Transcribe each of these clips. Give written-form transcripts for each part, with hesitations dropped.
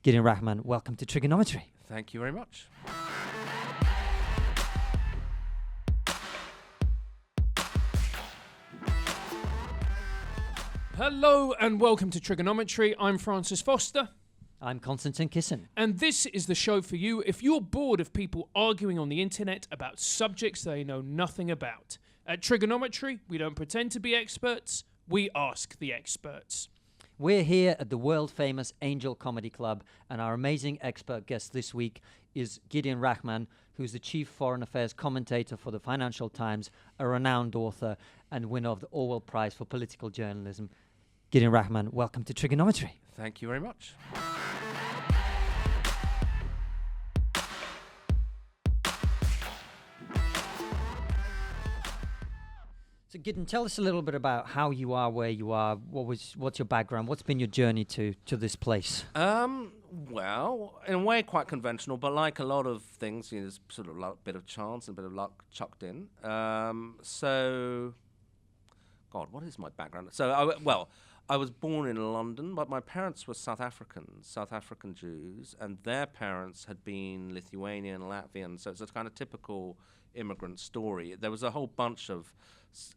Gideon Rachman, welcome to TRIGGERnometry. Thank you very much. Hello and welcome to TRIGGERnometry. I'm Francis Foster. I'm Konstantin Kisin. And this is the show for you if you're bored of people arguing on the internet about subjects they know nothing about. At TRIGGERnometry, we don't pretend to be experts, we ask the experts. We're here at the world-famous Angel Comedy Club, and our amazing expert guest this week is Gideon Rachman, who's the chief foreign affairs commentator for the Financial Times, a renowned author, and winner of the Orwell Prize for Political Journalism. Gideon Rachman, welcome to TRIGGERnometry. Thank you very much. So Gideon, tell us a little bit about how you are where you are. What's your background? What's been your journey to this place? Well, in a way, quite conventional, but like a lot of things, there's sort of a bit of chance and a bit of luck chucked in. So, God, what is my background? So, I was born in London, but my parents were South African Jews, and their parents had been Lithuanian, Latvian, so it's a kind of typical immigrant story. There was a whole bunch of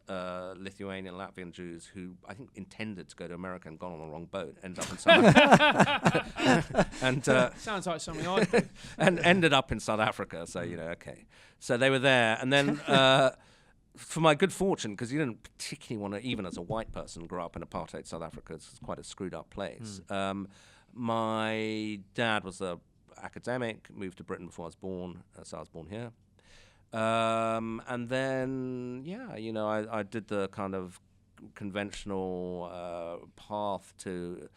Lithuanian, Latvian Jews who I think intended to go to America and got on the wrong boat, ended up in South Africa. And sounds like something I'd do. And ended up in South Africa, so, okay. So they were there, and then for my good fortune, because you didn't particularly want to, even as a white person, grow up in apartheid South Africa. It's quite a screwed up place. My dad was an academic, moved to Britain before I was born, so I was born here. And then, I did the kind of conventional path to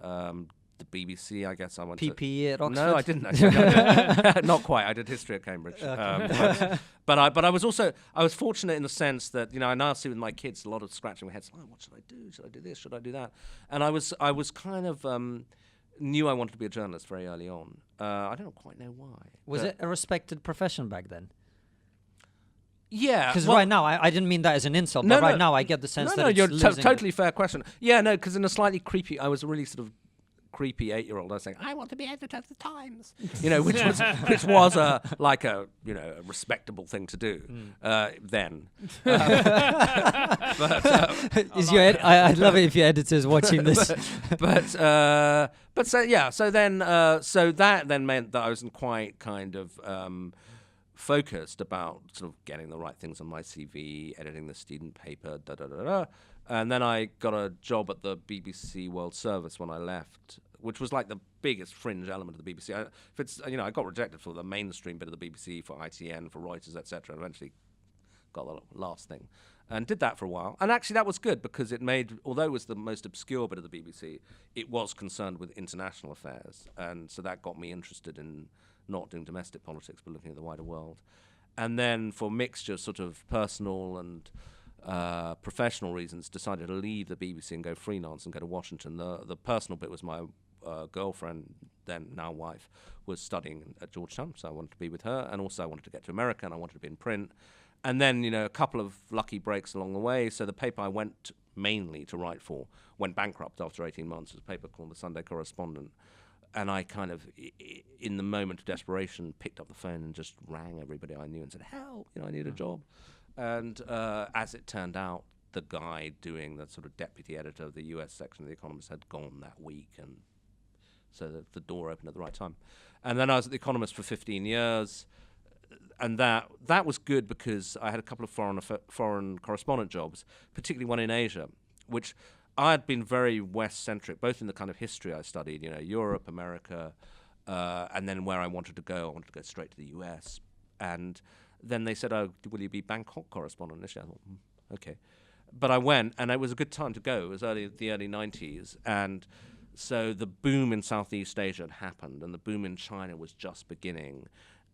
the BBC, I guess. I went PPE at Oxford? No, I didn't actually. Not quite. I did history at Cambridge. Okay. But I was fortunate in the sense that, I now see with my kids a lot of scratching my head. Oh, what should I do? Should I do this? Should I do that? And I was kind of knew I wanted to be a journalist very early on. I don't quite know why. Was it a respected profession back then? Yeah. Because right now, I didn't mean that as an insult, but right now I get the sense that you're it's totally fair question. Yeah, no, because in a slightly creepy, I was a really sort of creepy 8-year-old. I was saying, I want to be editor of the Times, which was a respectable thing to do then. I'd love it if your editor's watching this. So that then meant that I wasn't quite kind of focused about sort of getting the right things on my CV, editing the student paper, and then I got a job at the BBC World Service when I left, which was like the biggest fringe element of the BBC. I got rejected for the mainstream bit of the BBC, for ITN, for Reuters, etc. Eventually got the last thing, and did that for a while. And actually that was good because it made, although it was the most obscure bit of the BBC, it was concerned with international affairs, and so that got me interested in not doing domestic politics, but looking at the wider world. And then for a mixture of sort of personal and professional reasons, decided to leave the BBC and go freelance and go to Washington. The personal bit was my girlfriend, then now wife, was studying at Georgetown, so I wanted to be with her, and also I wanted to get to America, and I wanted to be in print. And then, a couple of lucky breaks along the way, so the paper I went mainly to write for went bankrupt after 18 months. It was a paper called The Sunday Correspondent. And I kind of, in the moment of desperation, picked up the phone and just rang everybody I knew and said, help, I need a job. And as it turned out, the guy doing the sort of deputy editor of the US section of The Economist had gone that week, and so the door opened at the right time. And then I was at The Economist for 15 years, and that was good because I had a couple of foreign correspondent jobs, particularly one in Asia, which I had been very West-centric, both in the kind of history I studied, Europe, America, and then where I wanted to go straight to the US. And then they said, oh, will you be Bangkok correspondent? Initially I thought, okay. But I went, and it was a good time to go. It was the early 90s. And so the boom in Southeast Asia had happened, and the boom in China was just beginning.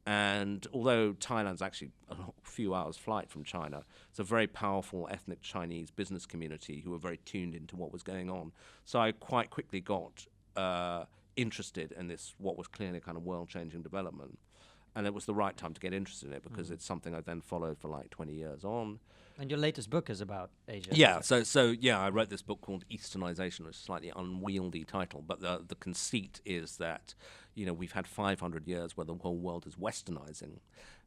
And although Thailand's actually a few hours flight from China, it's a very powerful ethnic Chinese business community who were very tuned into what was going on. So I quite quickly got interested in this, what was clearly a kind of world-changing development. And it was the right time to get interested in it because it's something I then followed for like 20 years on. And your latest book is about Asia. Yeah, so I wrote this book called Easternization, which is a slightly unwieldy title, but the conceit is that, we've had 500 years where the whole world is westernizing,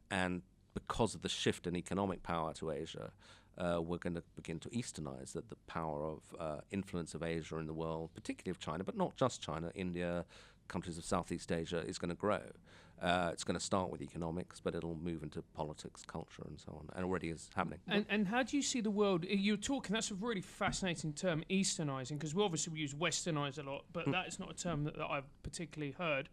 and because of the shift in economic power to Asia, we're going to begin to easternize, that the power of influence of Asia in the world, particularly of China, but not just China, India, countries of Southeast Asia, is going to grow. It's going to start with economics, but it'll move into politics, culture, and so on, and already is happening. And how do you see the world? You're talking, that's a really fascinating term, easternizing, because we use westernize a lot, but that is not a term that I've particularly heard.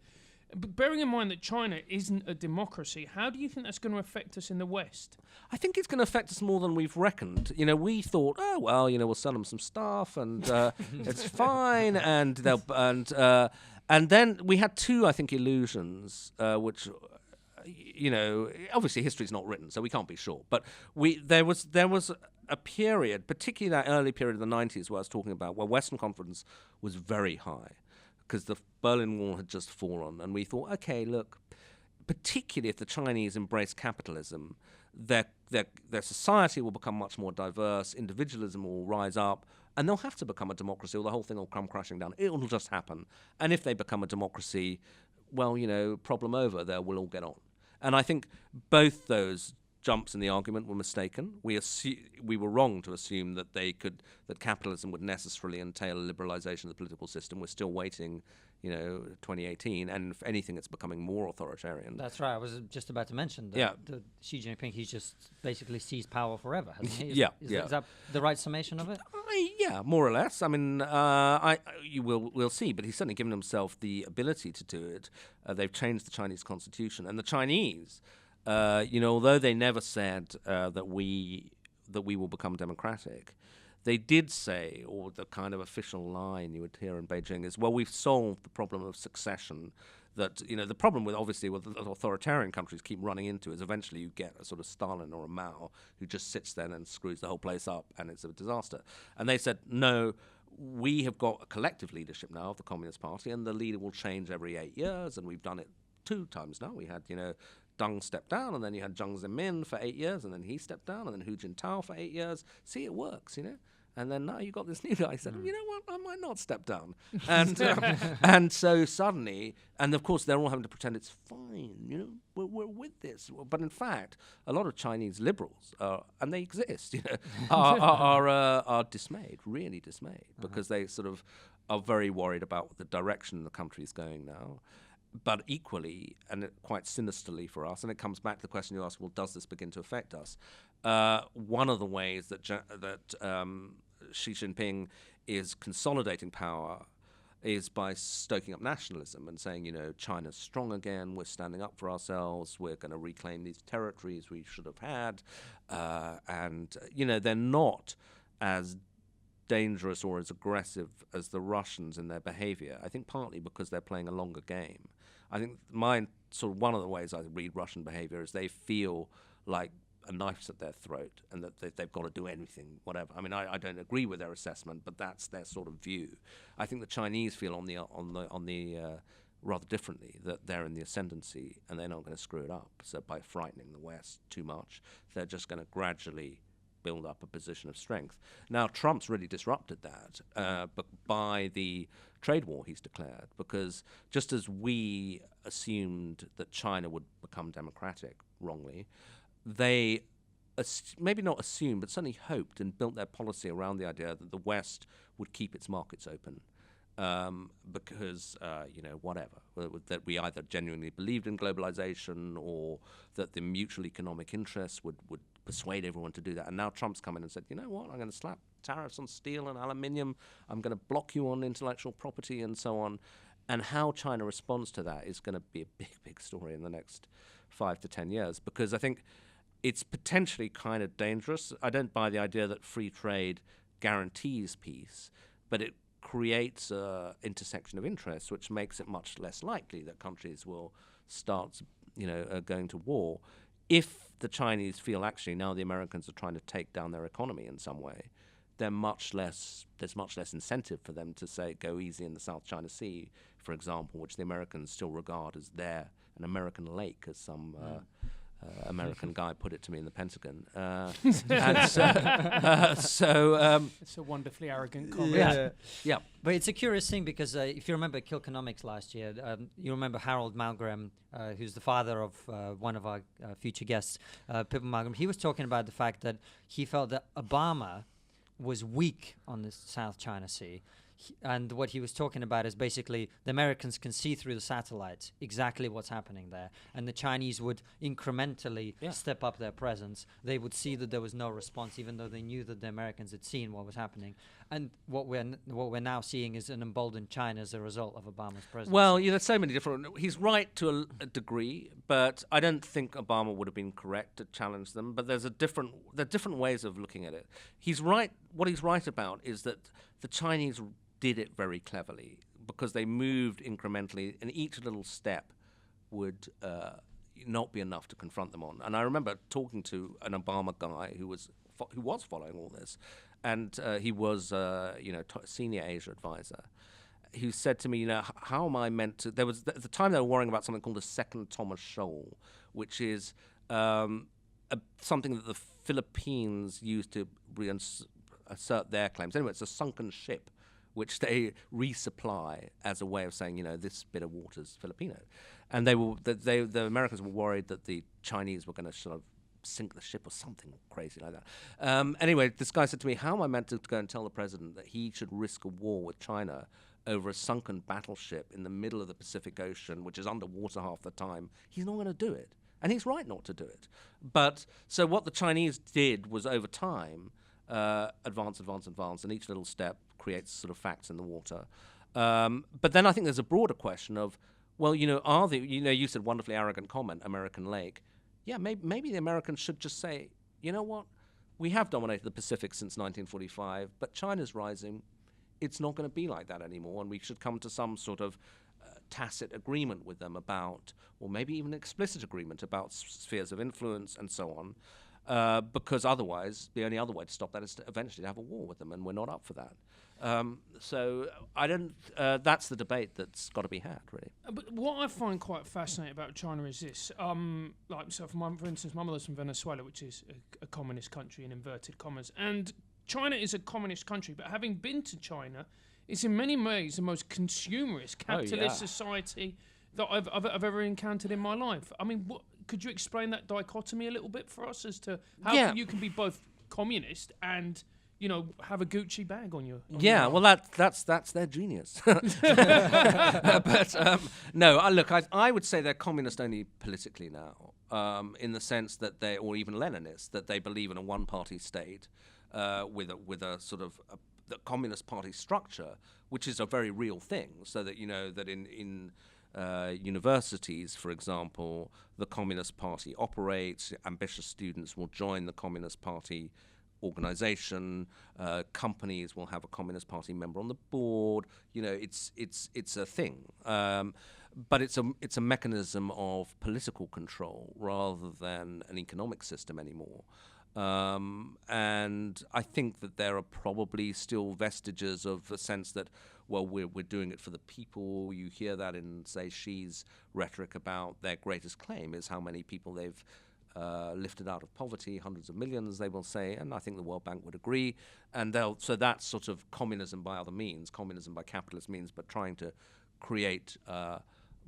But bearing in mind that China isn't a democracy, how do you think that's going to affect us in the West? I think it's going to affect us more than we've reckoned. We thought, oh well, we'll sell them some stuff and it's fine, and then we had two, I think, illusions, which, obviously history's not written, so we can't be sure. But there was a period, particularly that early period of the 90s, where I was talking about, where Western confidence was very high, because the Berlin Wall had just fallen, and we thought, okay, look, particularly if the Chinese embrace capitalism, their society will become much more diverse, individualism will rise up, and they'll have to become a democracy, or the whole thing will come crashing down. It will just happen. And if they become a democracy, well, problem over, we'll all get on. And I think both those jumps in the argument were mistaken. We were wrong to assume that that capitalism would necessarily entail a liberalization of the political system. We're still waiting, 2018, and if anything, it's becoming more authoritarian. That's right. I was just about to mention that Xi Jinping, he's just basically seized power forever, hasn't he? Is that the right summation of it? Yeah, more or less. I mean, we'll see, but he's certainly given himself the ability to do it. They've changed the Chinese constitution, and the Chinese, although they never said that we will become democratic, they did say, or the kind of official line you would hear in Beijing is, well, we've solved the problem of succession. That, the problem with authoritarian countries keep running into is eventually you get a sort of Stalin or a Mao who just sits there and screws the whole place up, and it's a disaster. And they said, no, we have got a collective leadership now of the Communist Party, and the leader will change every 8 years, and we've done it 2 times now. We had, Deng stepped down, and then you had Jiang Zemin for 8 years, and then he stepped down, and then Hu Jintao for 8 years. See, it works, And then now you got this new guy saying, you know what, I might not step down. And and so suddenly, and of course they're all having to pretend it's fine, we're with this. But in fact, a lot of Chinese liberals, and they exist, are dismayed, really dismayed, because they sort of are very worried about the direction the country is going now. But equally, and quite sinisterly for us, and it comes back to the question you asked, well, does this begin to affect us? One of the ways that Xi Jinping is consolidating power is by stoking up nationalism and saying, China's strong again, we're standing up for ourselves, we're going to reclaim these territories we should have had. And they're not as dangerous or as aggressive as the Russians in their behavior, I think partly because they're playing a longer game. I think one of the ways I read Russian behavior is they feel like a knife's at their throat and that they've got to do anything, whatever. I mean, I don't agree with their assessment, but that's their sort of view. I think the Chinese feel on the rather differently, that they're in the ascendancy and they're not going to screw it up. So by frightening the West too much, they're just going to gradually build up a position of strength. Now, Trump's really disrupted that, but by the trade war he's declared, because just as we assumed that China would become democratic wrongly, they maybe not assumed, but certainly hoped and built their policy around the idea that the West would keep its markets open. Because, whatever, that we either genuinely believed in globalization or that the mutual economic interests would persuade everyone to do that. And now Trump's come in and said, you know what, I'm going to slap tariffs on steel and aluminium, I'm going to block you on intellectual property and so on. And how China responds to that is going to be a big, big story in the next 5 to 10 years, because I think it's potentially kind of dangerous. I don't buy the idea that free trade guarantees peace, but it creates an intersection of interests which makes it much less likely that countries will start, going to war. If the Chinese feel actually now the Americans are trying to take down their economy in some way, there's much less incentive for them to say go easy in the South China Sea, for example, which the Americans still regard as an American lake, as some American guy put it to me in the Pentagon. And so, it's a wonderfully arrogant comment. yeah. But it's a curious thing because if you remember Kilconomics last year, you remember Harold Malgram, who's the father of one of our future guests, Pippa Malgram. He was talking about the fact that he felt that Obama was weak on the South China Sea. And what he was talking about is basically the Americans can see through the satellites exactly what's happening there. And the Chinese would incrementally step up their presence. They would see that there was no response, even though they knew that the Americans had seen what was happening. And what we're now seeing is an emboldened China as a result of Obama's presidency. Well, there's so many different... He's right to a degree, but I don't think Obama would have been correct to challenge them. But there are different ways of looking at it. He's right. What he's right about is that the Chinese did it very cleverly because they moved incrementally, and each little step would not be enough to confront them on. And I remember talking to an Obama guy who was following all this, and he was senior Asia advisor, who said to me, how am I meant to... There was at the time they were worrying about something called a second Thomas Shoal, which is something that the Philippines used to assert their claims. Anyway, it's a sunken ship which they resupply as a way of saying, this bit of water's Filipino. And the Americans were worried that the Chinese were going to sort of sink the ship or something crazy like that. Anyway, this guy said to me, how am I meant to go and tell the president that he should risk a war with China over a sunken battleship in the middle of the Pacific Ocean, which is underwater half the time? He's not going to do it. And he's right not to do it. But so what the Chinese did was over time advance, and each little step creates sort of facts in the water. But then I think there's a broader question of, well, you said wonderfully arrogant comment, American lake. Yeah, maybe the Americans should just say, you know what, we have dominated the Pacific since 1945, but China's rising. It's not going to be like that anymore, and we should come to some sort of tacit agreement with them about, or maybe even explicit agreement about spheres of influence and so on. Because otherwise, the only other way to stop that is to eventually have a war with them, and we're not up for that. So I don't. That's the debate that's got to be had, really. But what I find quite fascinating about China is this. For instance, my mother's from Venezuela, which is a communist country in inverted commas, and China is a communist country. But having been to China, it's in many ways the most consumerist capitalist society that I've ever encountered in my life. I mean, could you explain that dichotomy a little bit for us as to how you can be both communist and have a Gucci bag on your... Well, that's their genius. But no, look, I would say they're communist only politically now, in the sense that or even Leninist, that they believe in a one-party state with a sort of the Communist Party structure, which is a very real thing. So that that in universities, for example, the Communist Party operates. Ambitious students will join the Communist Party organization. Companies will have a Communist Party member on the board. It's a thing, but it's a mechanism of political control rather than an economic system anymore. And I think that there are probably still vestiges of the sense that, well, we're doing it for the people. You hear that in, say, Xi's rhetoric about their greatest claim is how many people they've lifted out of poverty, hundreds of millions, they will say, and I think the World Bank would agree. And so that's sort of communism by other means, communism by capitalist means, but trying to create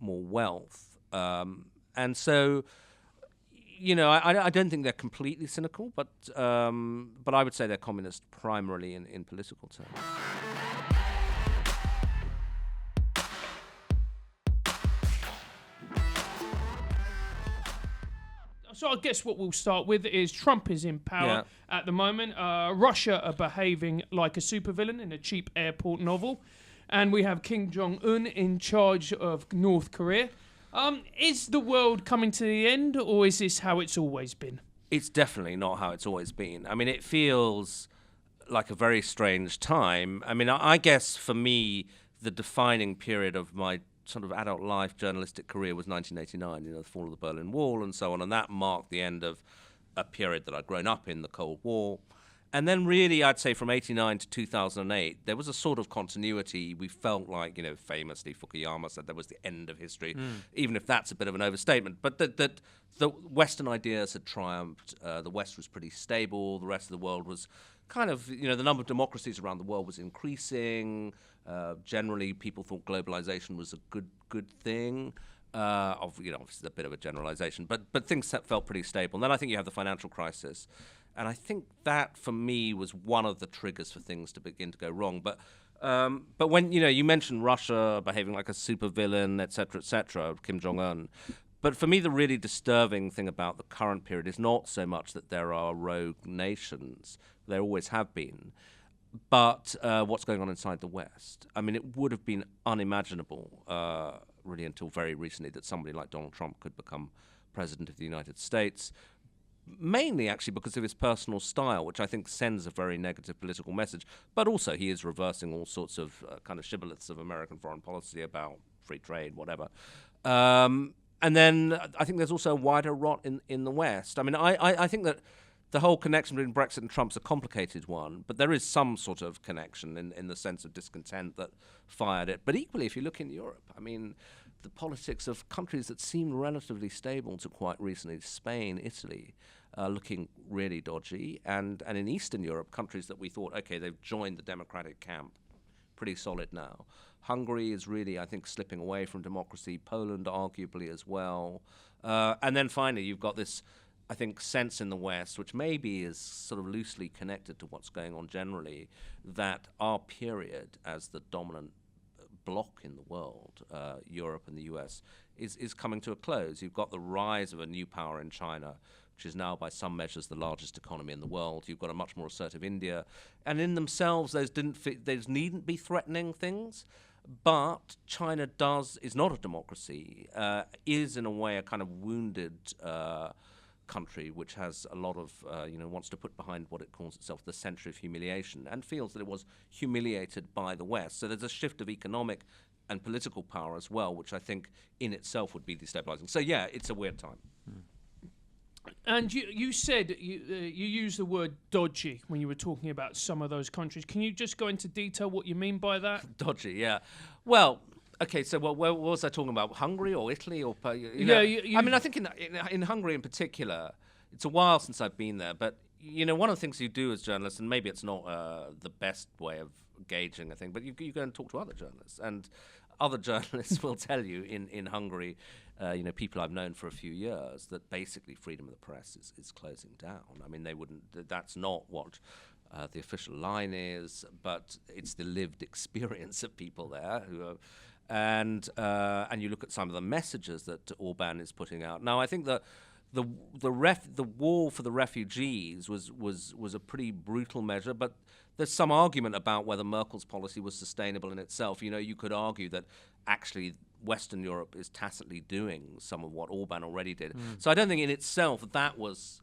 more wealth. And so... I don't think they're completely cynical, but I would say they're communist primarily in political terms. So I guess what we'll start with is Trump is in power at the moment. Russia are behaving like a supervillain in a cheap airport novel. And we have Kim Jong-un in charge of North Korea. Is the world coming to the end, or is this how it's always been? It's definitely not how it's always been. I mean, it feels like a very strange time. I mean, I guess for me, the defining period of my sort of adult life journalistic career was 1989, the fall of the Berlin Wall and so on, and that marked the end of a period that I'd grown up in, the Cold War. And then really, I'd say from 89 to 2008, there was a sort of continuity. We felt like, famously Fukuyama said there was the end of history, even if that's a bit of an overstatement. But that the Western ideas had triumphed. The West was pretty stable. The rest of the world was kind of, the number of democracies around the world was increasing. Generally, people thought globalization was a good thing. Obviously, a bit of a generalization, but things felt pretty stable. And then I think you have the financial crisis. And I think that, for me, was one of the triggers for things to begin to go wrong. But when, you mentioned Russia behaving like a supervillain, et cetera, Kim Jong-un. But for me, the really disturbing thing about the current period is not so much that there are rogue nations. There always have been. But what's going on inside the West. I mean, it would have been unimaginable, really, until very recently, that somebody like Donald Trump could become president of the United States. Mainly, actually, because of his personal style, which I think sends a very negative political message. But also, he is reversing all sorts of kind of shibboleths of American foreign policy about free trade, whatever. And then I think there's also a wider rot in the West. I mean, I think that the whole connection between Brexit and Trump's a complicated one, but there is some sort of connection in the sense of discontent that fired it. But equally, if you look in Europe, I mean, the politics of countries that seemed relatively stable to quite recently, Spain, Italy, looking really dodgy. And in Eastern Europe, countries that we thought, okay, they've joined the democratic camp, pretty solid now. Hungary is really, I think, slipping away from democracy. Poland, arguably, as well. And then finally, you've got this, I think, sense in the West, which maybe is sort of loosely connected to what's going on generally, that our period as the dominant bloc in the world, Europe and the US, is coming to a close. You've got the rise of a new power in China, which is now by some measures the largest economy in the world. You've got a much more assertive India. And in themselves, those needn't be threatening things. But China is not a democracy, is in a way a kind of wounded country which has a lot of, wants to put behind what it calls itself the century of humiliation, and feels that it was humiliated by the West. So there's a shift of economic and political power as well, which I think in itself would be destabilizing. So yeah, it's a weird time. And you said you used the word dodgy when you were talking about some of those countries. Can you just go into detail what you mean by that? Dodgy, yeah. Well, okay, so what was I talking about? Hungary or Italy? Or I mean, I think in Hungary in particular, it's a while since I've been there, but one of the things you do as journalists, and maybe it's not the best way of gauging a thing, but you go and talk to other journalists, and other journalists will tell you in Hungary, people I've known for a few years, that basically freedom of the press is closing down. I mean, that's not what the official line is, but it's the lived experience of people there who are. And you look at some of the messages that Orban is putting out. Now, I think that the war for the refugees was a pretty brutal measure, but there's some argument about whether Merkel's policy was sustainable in itself. You could argue that actually Western Europe is tacitly doing some of what Orban already did. So I don't think in itself that was,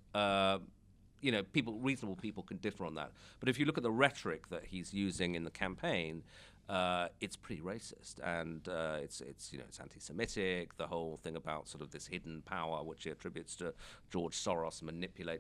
reasonable people can differ on that. But if you look at the rhetoric that he's using in the campaign, it's pretty racist, and it's anti-Semitic. The whole thing about sort of this hidden power, which he attributes to George Soros,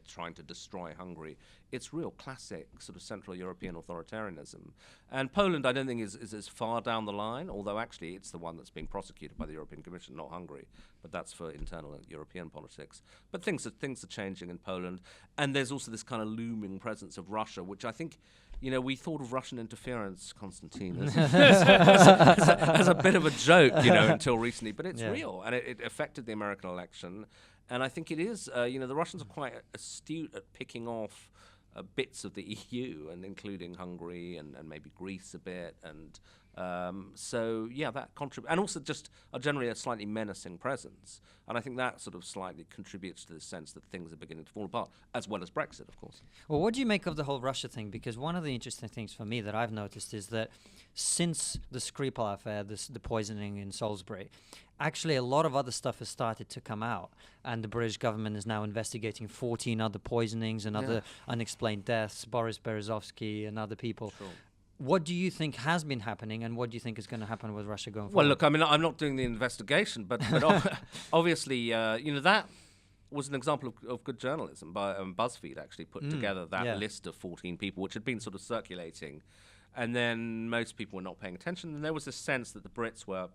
trying to destroy Hungary. It's real classic sort of Central European authoritarianism. And Poland, I don't think is as far down the line, although actually it's the one that's being prosecuted by the European Commission, not Hungary. But that's for internal European politics. But things are changing in Poland, and there's also this kind of looming presence of Russia, which I think. We thought of Russian interference, Konstantin, as a bit of a joke, until recently. But it's real, and it affected the American election. And I think it is, the Russians are quite astute at picking off bits of the EU, and including Hungary and maybe Greece a bit. And that contributes. And also just generally a slightly menacing presence. And I think that sort of slightly contributes to the sense that things are beginning to fall apart, as well as Brexit, of course. Well, what do you make of the whole Russia thing? Because one of the interesting things for me that I've noticed is that since the Skripal affair, the poisoning in Salisbury, actually a lot of other stuff has started to come out. And the British government is now investigating 14 other poisonings and other unexplained deaths, Boris Berezovsky and other people. Sure. What do you think has been happening, and what do you think is going to happen with Russia going forward? Well, look, I mean, I'm not doing the investigation, but obviously, that was an example of good journalism. By BuzzFeed actually put together that list of 14 people, which had been sort of circulating, and then most people were not paying attention. And there was this sense that the Brits were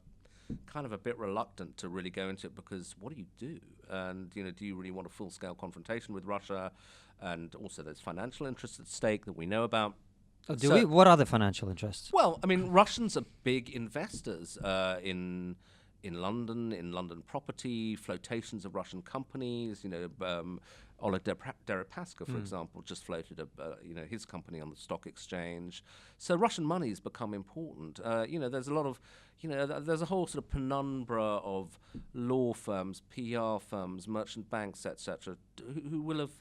kind of a bit reluctant to really go into it, because what do you do? And do you really want a full-scale confrontation with Russia? And also, there's financial interests at stake that we know about. Oh, do we? What are the financial interests? Well, I mean, Russians are big investors in London property, flotations of Russian companies. Oleg Deripaska, for example, just floated his company on the stock exchange. So Russian money has become important. There's a lot of, there's a whole sort of penumbra of law firms, PR firms, merchant banks, etc., who will have,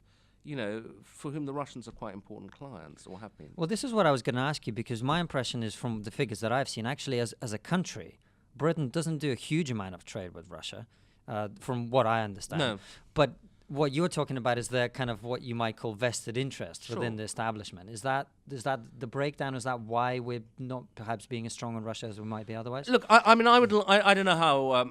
for whom the Russians are quite important clients or have been. Well, this is what I was going to ask you, because my impression is from the figures that I've seen, actually, as a country, Britain doesn't do a huge amount of trade with Russia, from what I understand. No. But what you're talking about is their kind of what you might call vested interest within the establishment. Is that the breakdown? Is that why we're not perhaps being as strong on Russia as we might be otherwise? Look, I don't know how.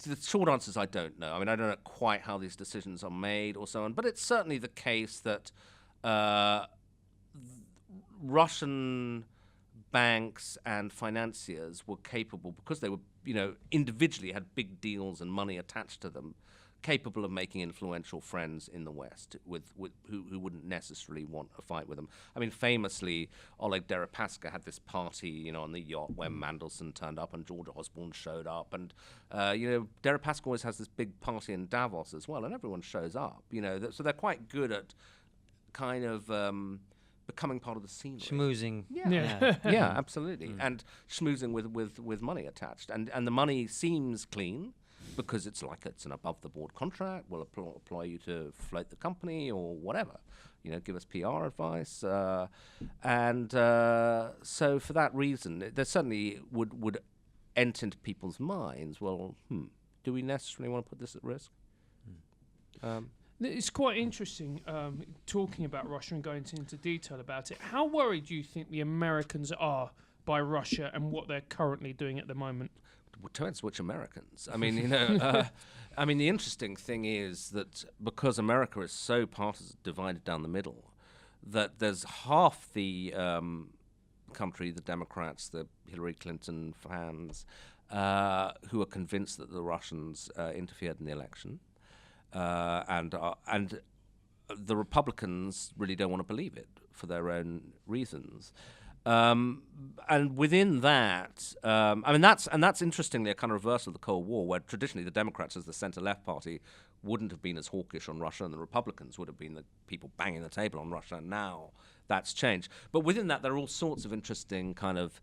The short answer is I don't know. I mean, I don't know quite how these decisions are made or so on. But it's certainly the case that Russian banks and financiers were capable, because they were, individually had big deals and money attached to them, capable of making influential friends in the West with who wouldn't necessarily want a fight with them. I mean, famously, Oleg Deripaska had this party, on the yacht where Mandelson turned up and George Osborne showed up, and Deripaska always has this big party in Davos as well, and everyone shows up. So they're quite good at kind of becoming part of the scenery. Schmoozing. Yeah, absolutely. And schmoozing with money attached, and the money seems clean, because it's an above-the-board contract. We'll apply you to float the company or whatever, give us PR advice. So for that reason, there certainly would enter into people's minds, well, do we necessarily want to put this at risk? It's quite interesting talking about Russia and going into detail about it. How worried do you think the Americans are by Russia and what they're currently doing at the moment? Depends which Americans. I mean, the interesting thing is that because America is so partisan, divided down the middle, that there's half the country, the Democrats, the Hillary Clinton fans, who are convinced that the Russians interfered in the election, and the Republicans really don't want to believe it for their own reasons. And within that, that's interestingly a kind of reversal of the Cold War, where traditionally the Democrats, as the center-left party, wouldn't have been as hawkish on Russia, and the Republicans would have been the people banging the table on Russia. And now that's changed. But within that, there are all sorts of interesting kind of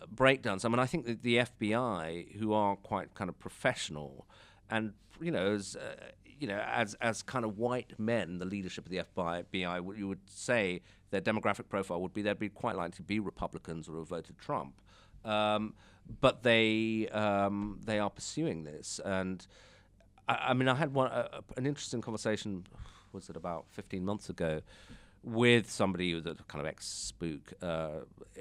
breakdowns. I mean, I think that the FBI, who are quite kind of professional, and as kind of white men, the leadership of the FBI, you would say their demographic profile would be they'd be quite likely to be Republicans or have voted Trump, but they are pursuing this. And I had an interesting conversation, was it about 15 months ago, with somebody who was a kind of ex-spook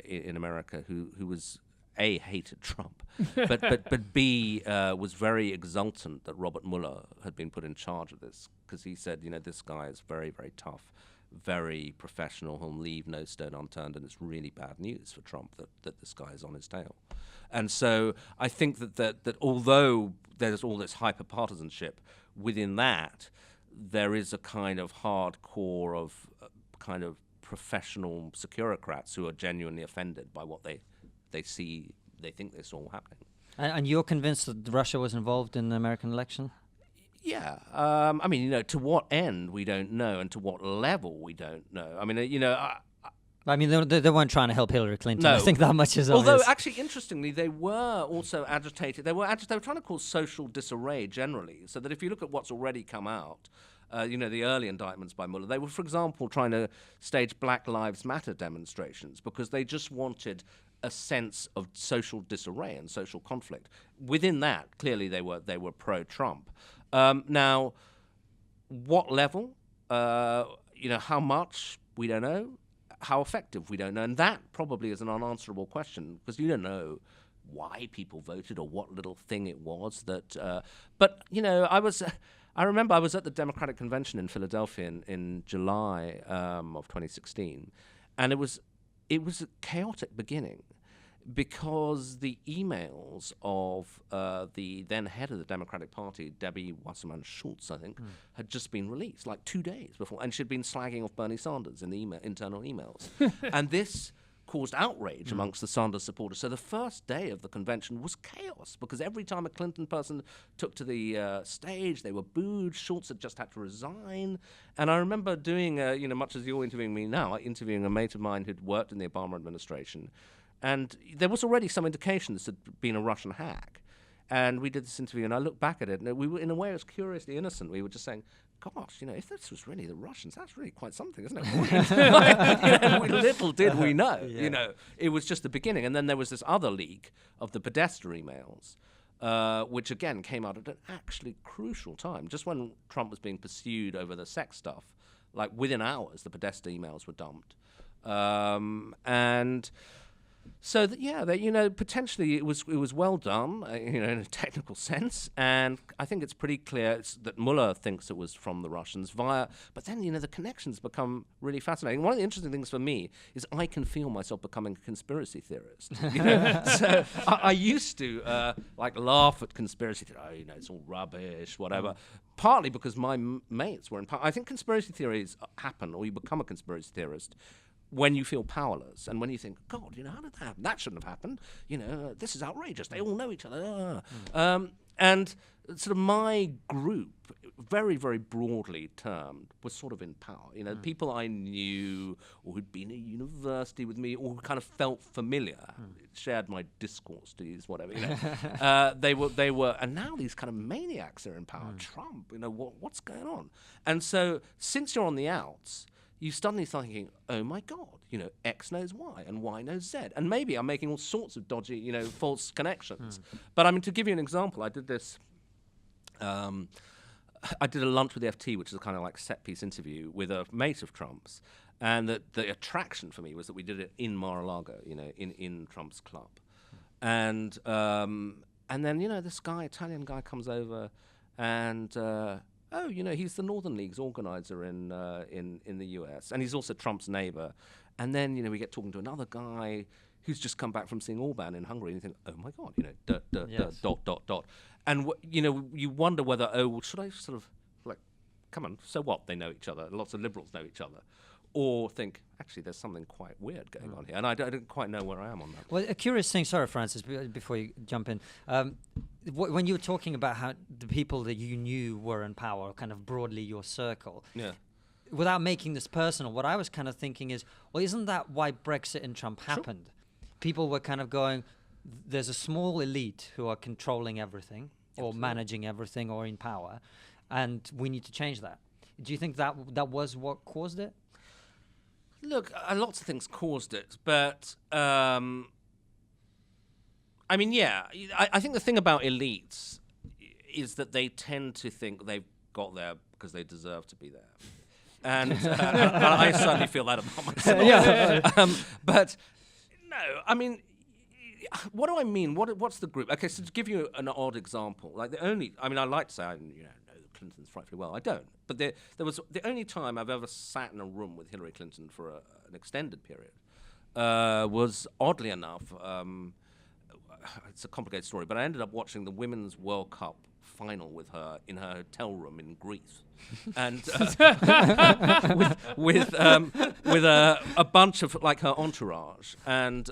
in America who was A, hated Trump, but B, was very exultant that Robert Mueller had been put in charge of this, because he said, this guy is very, very tough, very professional, he'll leave no stone unturned, and it's really bad news for Trump that this guy is on his tail. And so I think that although there's all this hyper-partisanship, within that, there is a kind of hardcore of kind of professional securocrats who are genuinely offended by what they see, they think this all happening. And you're convinced that Russia was involved in the American election? Yeah. To what end, we don't know, and to what level, we don't know. They weren't trying to help Hillary Clinton. No. I think that much is Although, obvious. actually, interestingly, they were also agitated. They were trying to cause social disarray generally, so that if you look at what's already come out, the early indictments by Mueller, they were, for example, trying to stage Black Lives Matter demonstrations because they just wanted a sense of social disarray and social conflict. Within that, clearly they were pro-Trump. Now, what level? How much? We don't know. How effective? We don't know. And that probably is an unanswerable question, because you don't know why people voted or what little thing it was that. But I I remember I was at the Democratic Convention in Philadelphia in July of 2016, and it was a chaotic beginning because the emails of the then head of the Democratic Party, Debbie Wasserman Schultz, I think, had just been released like 2 days before, and she'd been slagging off Bernie Sanders in the internal emails. And this caused outrage amongst the Sanders supporters. So the first day of the convention was chaos because every time a Clinton person took to the stage, they were booed. Schultz had just had to resign. And I remember doing, much as you're interviewing me now, interviewing a mate of mine who'd worked in the Obama administration. And there was already some indication this had been a Russian hack. And we did this interview, and I look back at it, and we were, in a way, it was curiously innocent. We were just saying, gosh, if this was really the Russians, that's really quite something, isn't it? Little did we know, it was just the beginning. And then there was this other leak of the Podesta emails, which again came out at an actually crucial time, just when Trump was being pursued over the sex stuff. Like within hours, the Podesta emails were dumped. And so potentially it was well done, in a technical sense, and I think it's pretty clear that Mueller thinks it was from the Russians but then the connections become really fascinating. One of the interesting things for me is I can feel myself becoming a conspiracy theorist. So I used to laugh at conspiracy theories. It's all rubbish, whatever. Partly because my mates were in power. I think conspiracy theories happen, or you become a conspiracy theorist, when you feel powerless and when you think, God, how did that happen? That shouldn't have happened. This is outrageous. They all know each other. And sort of my group, very, very broadly termed, was sort of in power. People I knew or who'd been at university with me or who kind of felt familiar, shared my discourse, to use whatever. They were, and now these kind of maniacs are in power. Trump, what's going on? And so since you're on the outs, you suddenly thinking, oh my God, X knows Y and Y knows Z. And maybe I'm making all sorts of dodgy, false connections. But to give you an example, I did this, I did a lunch with the FT, which is a kind of like set piece interview with a mate of Trump's. And the attraction for me was that we did it in Mar-a-Lago, in Trump's club. And then, this guy, Italian guy comes over and, he's the Northern League's organizer in the US, and he's also Trump's neighbor. And then, we get talking to another guy who's just come back from seeing Orban in Hungary, and you think, oh my God, dot. And you wonder whether, should I sort of come on, so what? They know each other. Lots of liberals know each other. Or think, actually, there's something quite weird going on here. And I don't quite know where I am on that. Well, a curious thing, sorry, Francis, before you jump in. When you were talking about how the people that you knew were in power, kind of broadly your circle, without making this personal, what I was kind of thinking is, well, isn't that why Brexit and Trump happened? Sure. People were kind of going, there's a small elite who are controlling everything or managing everything or in power, and we need to change that. Do you think that was what caused it? Look, lots of things caused it, but I think the thing about elites is that they tend to think they've got there because they deserve to be there. And I certainly feel that about myself. But no, what do I mean? What's the group? Okay, so to give you an odd example, I like to say I know Clintons frightfully well. I don't. But there was the only time I've ever sat in a room with Hillary Clinton for an extended period was, oddly enough, it's a complicated story, but I ended up watching the Women's World Cup final with her in her hotel room in Greece, and with a bunch of her entourage, and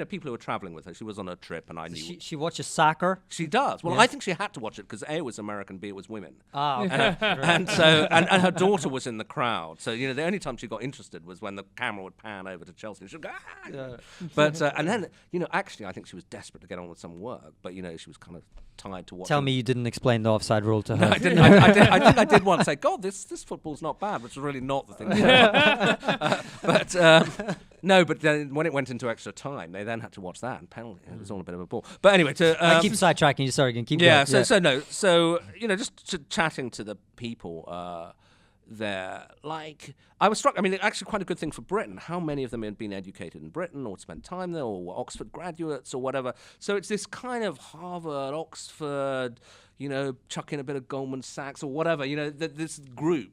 people who were traveling with her. She was on a trip, and I knew she watches soccer. She does. Well, I think she had to watch it because A, it was American, B, it was women. Okay. And her daughter was in the crowd. So the only time she got interested was when the camera would pan over to Chelsea. And she'd go, ah! Yeah. But and then actually, I think she was desperate to get on with some work, but she was kind of tired to watch. Tell me you didn't explain the offside rule to her. No, I didn't. I think I did once say, God, this football's not bad, which was really not the thing. But then when it went into extra time, they then had to watch that and penalty. It was all a bit of a ball. But anyway, I keep sidetracking you. Sorry, again. Keep going. So just chatting to the people. there. Like, I was struck. I mean, actually, quite a good thing for Britain. How many of them had been educated in Britain or spent time there or were Oxford graduates or whatever? So it's this kind of Harvard, Oxford, chuck in a bit of Goldman Sachs or whatever, this group.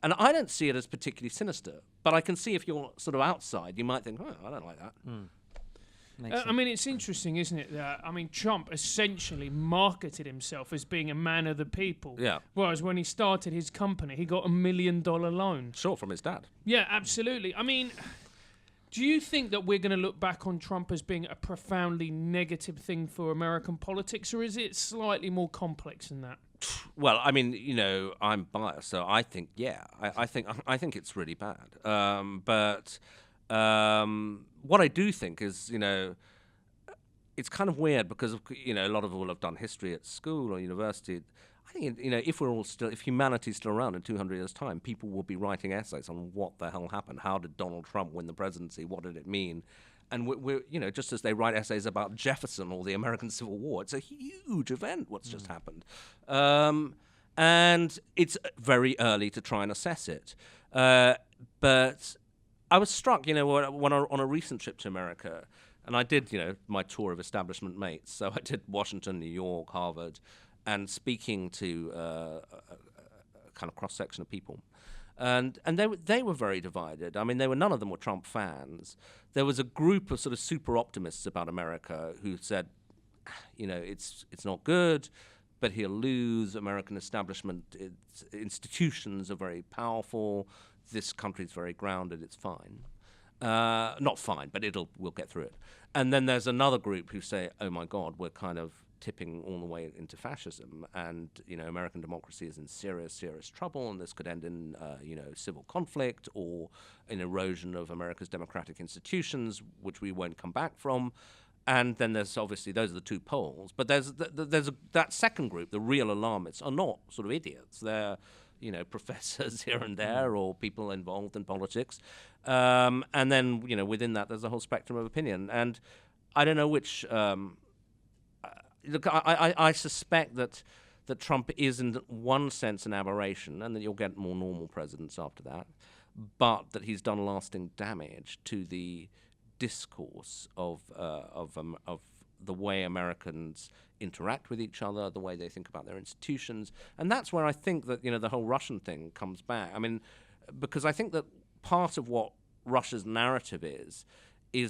And I don't see it as particularly sinister. But I can see if you're sort of outside, you might think, oh, I don't like that. I mean, it's interesting, isn't it? That Trump essentially marketed himself as being a man of the people. Yeah. Whereas when he started his company, he got $1 million loan. Sure, from his dad. Yeah, absolutely. I mean, do you think that we're going to look back on Trump as being a profoundly negative thing for American politics, or is it slightly more complex than that? Well, I mean, I'm biased, so I think, yeah, I think it's really bad. But what I do think is, it's kind of weird because, a lot of us will have done history at school or university. I think, if humanity's still around in 200 years' time, people will be writing essays on what the hell happened. How did Donald Trump win the presidency? What did it mean? And we're just as they write essays about Jefferson or the American Civil War, it's a huge event what's just happened. And it's very early to try and assess it. But I was struck, on a recent trip to America, and I did, my tour of establishment mates. So I did Washington, New York, Harvard, and speaking to a kind of cross-section of people. And they were very divided. I mean, none of them were Trump fans. There was a group of sort of super optimists about America who said, it's not good, but he'll lose. American establishment, its institutions are very powerful. This country's very grounded. It's fine. Not fine, but we'll get through it. And then there's another group who say, oh my God, we're kind of tipping all the way into fascism, and American democracy is in serious, serious trouble, and this could end in civil conflict or an erosion of America's democratic institutions, which we won't come back from. And then there's obviously those are the two poles, but there's that second group, the real alarmists, are not sort of idiots. They're professors here and there or people involved in politics, and then within that there's a whole spectrum of opinion, and I don't know which. Look, I suspect that Trump is in one sense an aberration, and that you'll get more normal presidents after that, but that he's done lasting damage to the discourse of the way Americans interact with each other, the way they think about their institutions, and that's where I think that the whole Russian thing comes back. I mean, because I think that part of what Russia's narrative is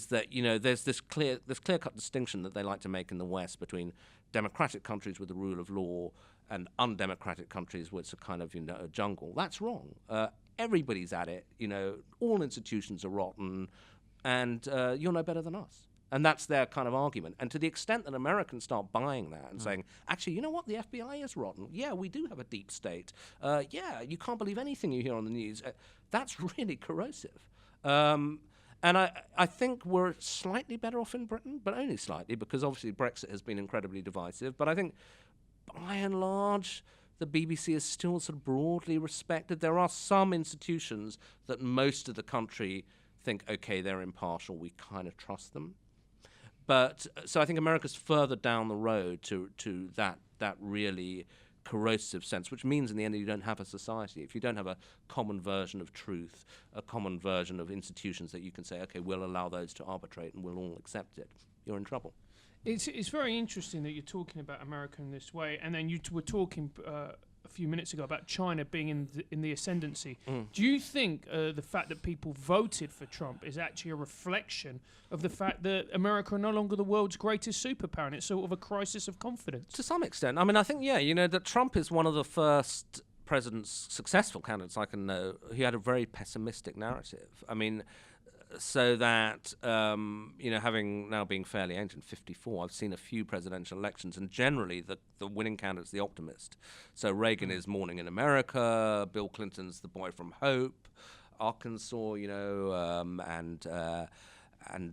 that there's this clear-cut distinction that they like to make in the West between democratic countries with the rule of law and undemocratic countries where it's a kind of a jungle. That's wrong. Everybody's at it. All institutions are rotten, and you're no better than us. And that's their kind of argument. And to the extent that Americans start buying that and saying, actually, you know what, the FBI is rotten. Yeah, we do have a deep state. Yeah, you can't believe anything you hear on the news. That's really corrosive. And I think we're slightly better off in Britain, but only slightly, because obviously Brexit has been incredibly divisive. But I think, by and large, the BBC is still sort of broadly respected. There are some institutions that most of the country think, okay, they're impartial, we kind of trust them. But so I think America's further down the road to that really corrosive sense, which means in the end you don't have a society. If you don't have a common version of truth, a common version of institutions that you can say, okay, we'll allow those to arbitrate and we'll all accept it, you're in trouble. It's very interesting that you're talking about America in this way, and then you were talking a few minutes ago about China being in the ascendancy. Do you think the fact that people voted for Trump is actually a reflection of the fact that America are no longer the world's greatest superpower, and it's sort of a crisis of confidence? To some extent. I mean, I think, that Trump is one of the first successful candidates I can know who had a very pessimistic narrative. I mean, so that, having now being fairly ancient, 54, I've seen a few presidential elections, and generally the winning candidate's the optimist. So Reagan is Morning in America, Bill Clinton's the boy from Hope, Arkansas, and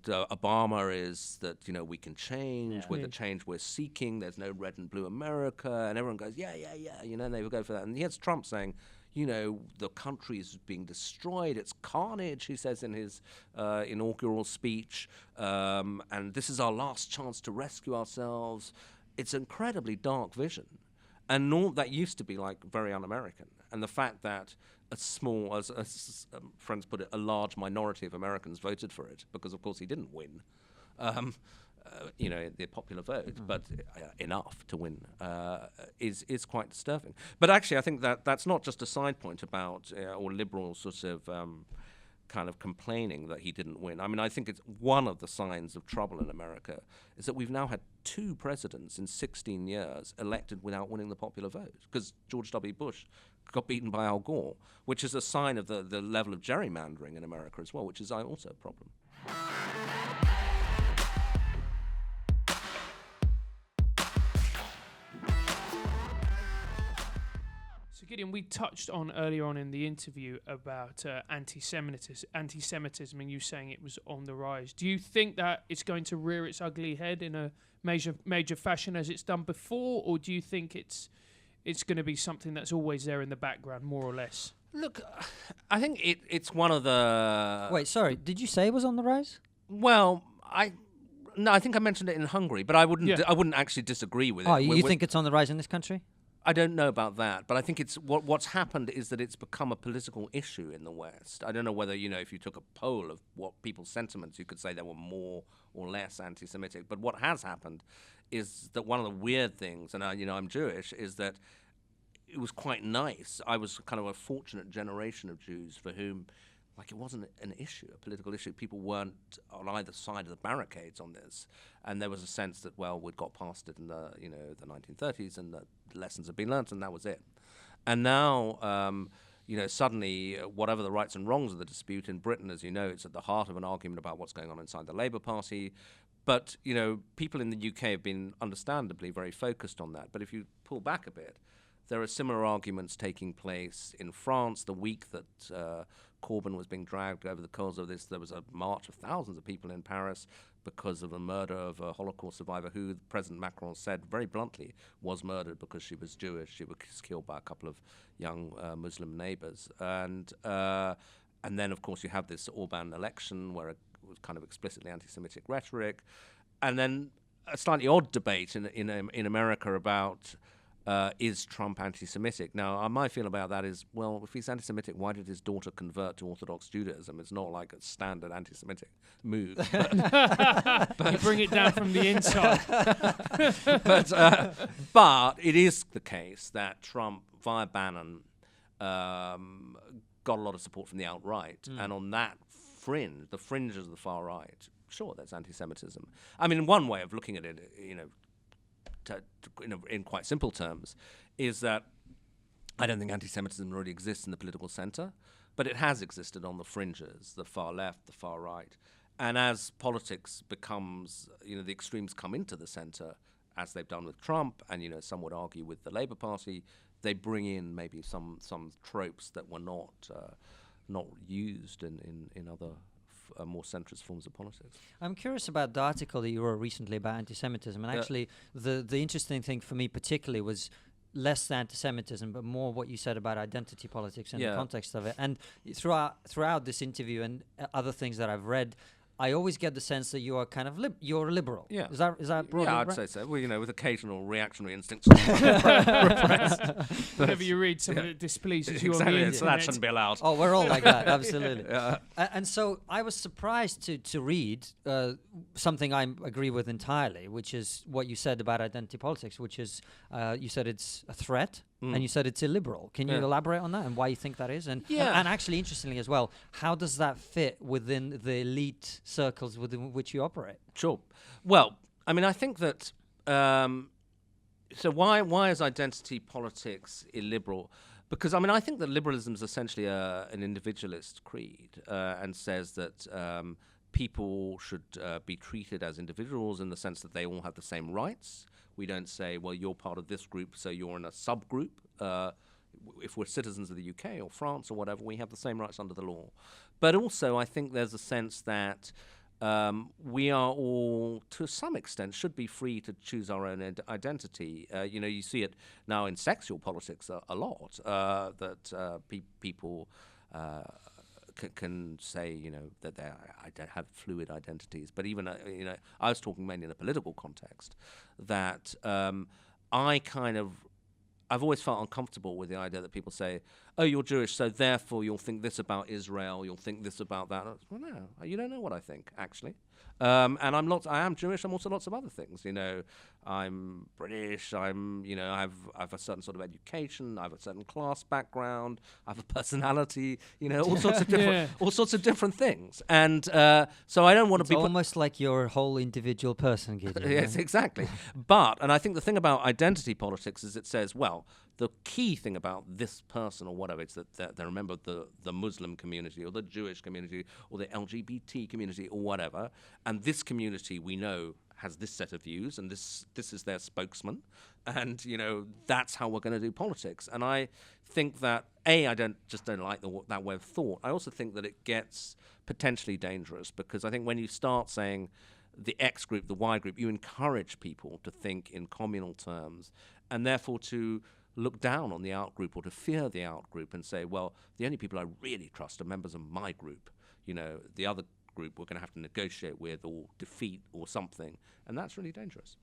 Obama is that, we can change, we're the change we're seeking, there's no red and blue America, and everyone goes, yeah, and they would go for that. And here's Trump saying, the country is being destroyed. It's carnage, he says in his inaugural speech. And this is our last chance to rescue ourselves. It's an incredibly dark vision. And that used to be very un-American. And the fact that a small, as friends put it, a large minority of Americans voted for it, because of course he didn't win, the popular vote, but enough to win, is quite disturbing. But actually, I think that's not just a side point about or liberal sort of kind of complaining that he didn't win. I mean, I think it's one of the signs of trouble in America is that we've now had 2 presidents in 16 years elected without winning the popular vote, because George W. Bush got beaten by Al Gore, which is a sign of the level of gerrymandering in America as well, which is also a problem. So Gideon, we touched on earlier on in the interview about anti-Semitism, and you saying it was on the rise. Do you think that it's going to rear its ugly head in a major fashion as it's done before, or do you think it's going to be something that's always there in the background, more or less? Look, I think it's one of the... Wait, sorry, did you say it was on the rise? Well, I think I mentioned it in Hungary, but I wouldn't actually disagree with it. Oh, you think it's on the rise in this country? I don't know about that, but I think it's what's happened is that it's become a political issue in the West. I don't know whether, if you took a poll of what people's sentiments, you could say they were more or less anti-Semitic. But what has happened is that one of the weird things, and I'm Jewish, is that it was quite nice. I was kind of a fortunate generation of Jews for whom, it wasn't an issue, a political issue. People weren't on either side of the barricades on this, and there was a sense that, we'd got past it in the 1930s, and the lessons had been learnt, and that was it. And now, suddenly, whatever the rights and wrongs of the dispute in Britain, as you know, it's at the heart of an argument about what's going on inside the Labour Party. But people in the UK have been understandably very focused on that. But if you pull back a bit, there are similar arguments taking place in France. The week that Corbyn was being dragged over the coals of this, there was a march of thousands of people in Paris because of the murder of a Holocaust survivor who President Macron said very bluntly was murdered because she was Jewish. She was killed by a couple of young Muslim neighbors. And then, of course, you have this Orban election where it was kind of explicitly anti-Semitic rhetoric. And then a slightly odd debate in America about... is Trump anti-Semitic? Now, my feeling about that is, if he's anti-Semitic, why did his daughter convert to Orthodox Judaism? It's not like a standard anti-Semitic move. But you bring it down from the inside. But it is the case that Trump, via Bannon, got a lot of support from the alt-right. And on that fringe, the fringes of the far right, sure, there's anti-Semitism. I mean, one way of looking at it, in quite simple terms, is that I don't think anti-Semitism really exists in the political centre, but it has existed on the fringes, the far left, the far right. And as politics becomes, the extremes come into the centre, as they've done with Trump, and some would argue with the Labour Party, they bring in maybe some tropes that were not used in other more centrist forms of politics. I'm curious about the article that you wrote recently about anti-Semitism, and actually the interesting thing for me particularly was less the anti-Semitism, but more what you said about identity politics and the context of it. And throughout this interview and other things that I've read, I always get the sense that you are kind of you're a liberal. Yeah. Is that broadly I'd right? say so. Well, with occasional reactionary instincts repressed. Whenever you read something that displeases you on the Exactly, internet. so that shouldn't be allowed. Oh, we're all like that, absolutely. And so I was surprised to read something I agree with entirely, which is what you said about identity politics, which is you said it's a threat. And you said it's illiberal. Can you elaborate on that and why you think that is? And actually, interestingly as well, how does that fit within the elite circles within which you operate? Sure. Well, I mean, I think that... so why is identity politics illiberal? Because, I mean, I think that liberalism is essentially an individualist creed and says that people should be treated as individuals in the sense that they all have the same rights. We don't say, you're part of this group, so you're in a subgroup. If we're citizens of the UK or France or whatever, we have the same rights under the law. But also, I think there's a sense that we are all, to some extent, should be free to choose our own identity. You see it now in sexual politics a lot, that people... can say, that they have fluid identities. But even, I was talking mainly in a political context, that I kind of I've always felt uncomfortable with the idea that people say, "Oh, you're Jewish, so therefore you'll think this about Israel, you'll think this about that." Well, no, you don't know what I think, actually. And I am Jewish. I'm also lots of other things. I'm British. I have a certain sort of education. I have a certain class background. I have a personality. All sorts of different, all sorts of different things. And so I don't want to be almost like you're a whole individual person, Gideon. Yes, right? exactly. And I think the thing about identity politics is it says, well, the key thing about this person or whatever is that they remember the Muslim community or the Jewish community or the LGBT community or whatever, and this community we know has this set of views, and this is their spokesman, and that's how we're going to do politics. And I think that I don't like that way of thought. I also think that it gets potentially dangerous, because I think when you start saying the X group, the Y group, you encourage people to think in communal terms, and therefore to look down on the out group or to fear the out group and say, well, the only people I really trust are members of my group. The other group we're going to have to negotiate with or defeat or something, and that's really dangerous.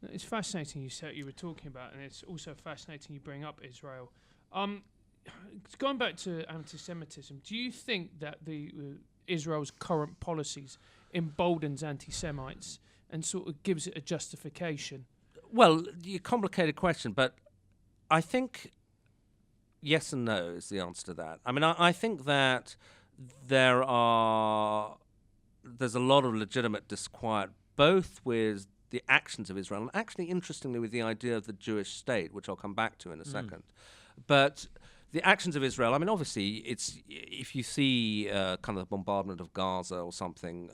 It's fascinating you were talking about, and it's also fascinating you bring up Israel. Going back to anti-Semitism, do you think that Israel's current policies emboldens anti-Semites and sort of gives it a justification? Well, a complicated question, but I think yes and no is the answer to that. I mean, I think that there's a lot of legitimate disquiet, both with the actions of Israel and actually, interestingly, with the idea of the Jewish state, which I'll come back to in a second. But the actions of Israel, I mean, obviously, if you see kind of the bombardment of Gaza or something,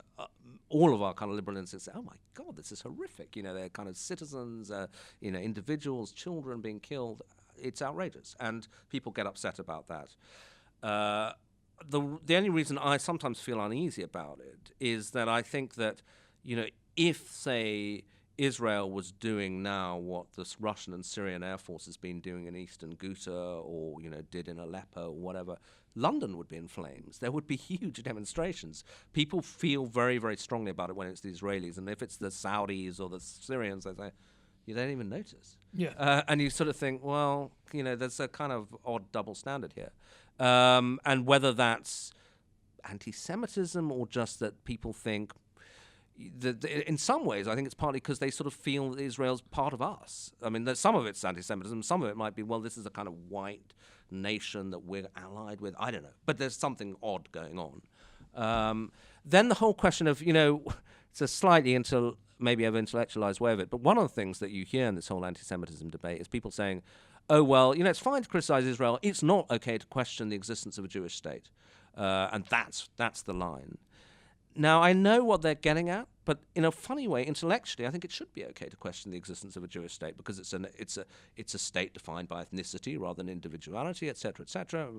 all of our kind of liberal instincts say, oh my God, this is horrific. They're kind of citizens, individuals, children being killed. It's outrageous. And people get upset about that. The only reason I sometimes feel uneasy about it is that I think that, if, say, Israel was doing now what the Russian and Syrian Air Force has been doing in eastern Ghouta or, did in Aleppo or whatever, London would be in flames. There would be huge demonstrations. People feel very, very strongly about it when it's the Israelis. And if it's the Saudis or the Syrians, they say, you don't even notice. Yeah. And you sort of think, well, there's a kind of odd double standard here. And whether that's anti-Semitism or just that people think, in some ways, I think it's partly because they sort of feel that Israel's part of us. I mean, some of it's anti-Semitism. Some of it might be, well, this is a kind of white nation that we're allied with. I don't know. But there's something odd going on. Then the whole question of, it's a slightly maybe I've intellectualized way of it, but one of the things that you hear in this whole anti-Semitism debate is people saying, oh, well, it's fine to criticize Israel. It's not okay to question the existence of a Jewish state. And that's the line. Now, I know what they're getting at, but in a funny way, intellectually, I think it should be okay to question the existence of a Jewish state because it's a state defined by ethnicity rather than individuality, et cetera, et cetera.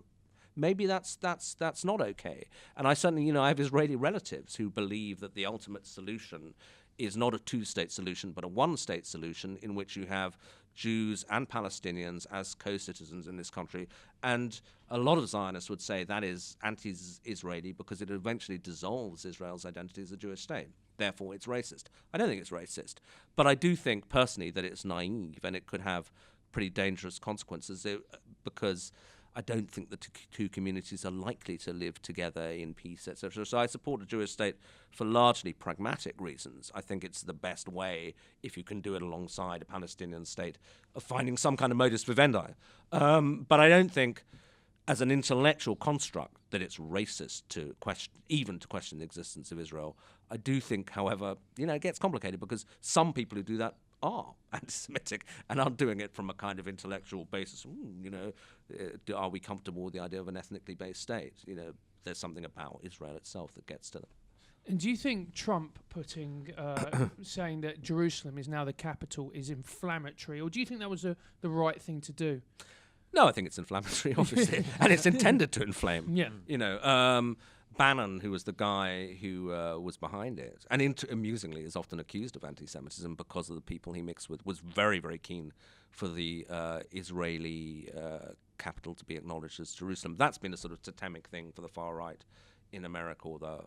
Maybe that's not okay. And I certainly, I have Israeli relatives who believe that the ultimate solution is not a two-state solution, but a one-state solution in which you have Jews and Palestinians as co-citizens in this country. And a lot of Zionists would say that is anti-Israeli because it eventually dissolves Israel's identity as a Jewish state. Therefore, it's racist. I don't think it's racist. But I do think, personally, that it's naive and it could have pretty dangerous consequences because I don't think the two communities are likely to live together in peace, etc. So I support a Jewish state for largely pragmatic reasons. I think it's the best way, if you can do it alongside a Palestinian state, of finding some kind of modus vivendi. But I don't think, as an intellectual construct, that it's racist to question the existence of Israel. I do think, however, it gets complicated because some people who do that are anti-Semitic and are doing it from a kind of intellectual basis. Are we comfortable with the idea of an ethnically based state? There's something about Israel itself that gets to them. And do you think Trump saying that Jerusalem is now the capital is inflammatory, or do you think that was the right thing to do? No, I think it's inflammatory, obviously, and it's intended to inflame. Yeah. Bannon, who was the guy who was behind it, and amusingly is often accused of anti-Semitism because of the people he mixed with, was very, very keen for the Israeli capital to be acknowledged as Jerusalem. That's been a sort of totemic thing for the far right in America, or the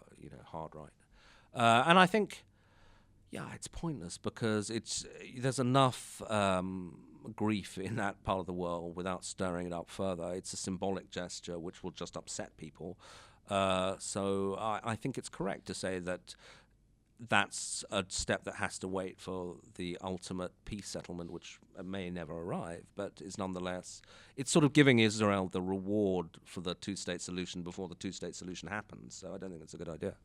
hard right. And I think, it's pointless because there's enough grief in that part of the world without stirring it up further. It's a symbolic gesture which will just upset people. So I think it's correct to say that that's a step that has to wait for the ultimate peace settlement, which may never arrive, but is nonetheless, it's sort of giving Israel the reward for the two-state solution before the two-state solution happens. So I don't think it's a good idea.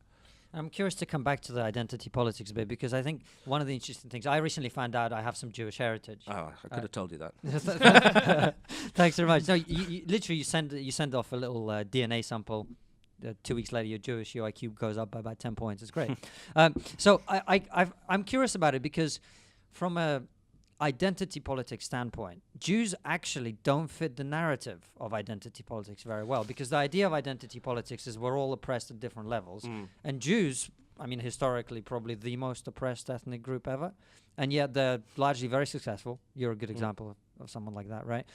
I'm curious to come back to the identity politics bit, because I think one of the interesting things, I recently found out I have some Jewish heritage. Oh, I could have told you that. Thanks very much. No, you literally you send off a little DNA sample. 2 weeks later, you're Jewish. Your IQ goes up by about 10 points. It's great. So I'm curious about it, because from a identity politics standpoint, Jews actually don't fit the narrative of identity politics very well, because the idea of identity politics is we're all oppressed at different levels. And Jews, I mean, historically, probably the most oppressed ethnic group ever. And yet they're largely very successful. You're a good example of someone like that, right?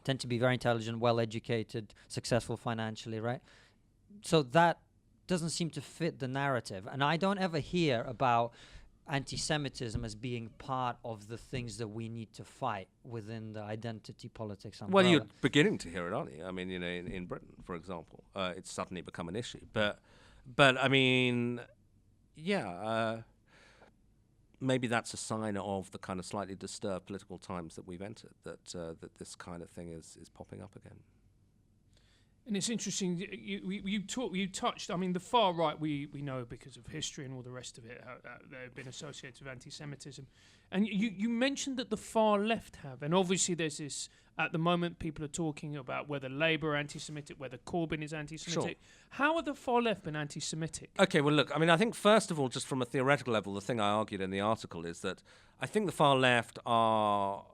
Tend to be very intelligent, well-educated, successful financially, right? So that doesn't seem to fit the narrative. And I don't ever hear about anti-Semitism as being part of the things that we need to fight within the identity politics umbrella. Well, you're beginning to hear it, aren't you? I mean, you know, in Britain, for example, it's suddenly become an issue. But I mean, yeah, maybe that's a sign of the kind of slightly disturbed political times that we've entered, that this kind of thing is popping up again. And it's interesting, you touched, I mean, the far right, we know because of history and all the rest of it, how they've been associated with anti-Semitism. And you mentioned that the far left have, and obviously there's this, at the moment people are talking about whether Labour are anti-Semitic, whether Corbyn is anti-Semitic. Sure. How have the far left been anti-Semitic? Okay, well, look, I mean, I think first of all, just from a theoretical level, the thing I argued in the article is that I think the far left are,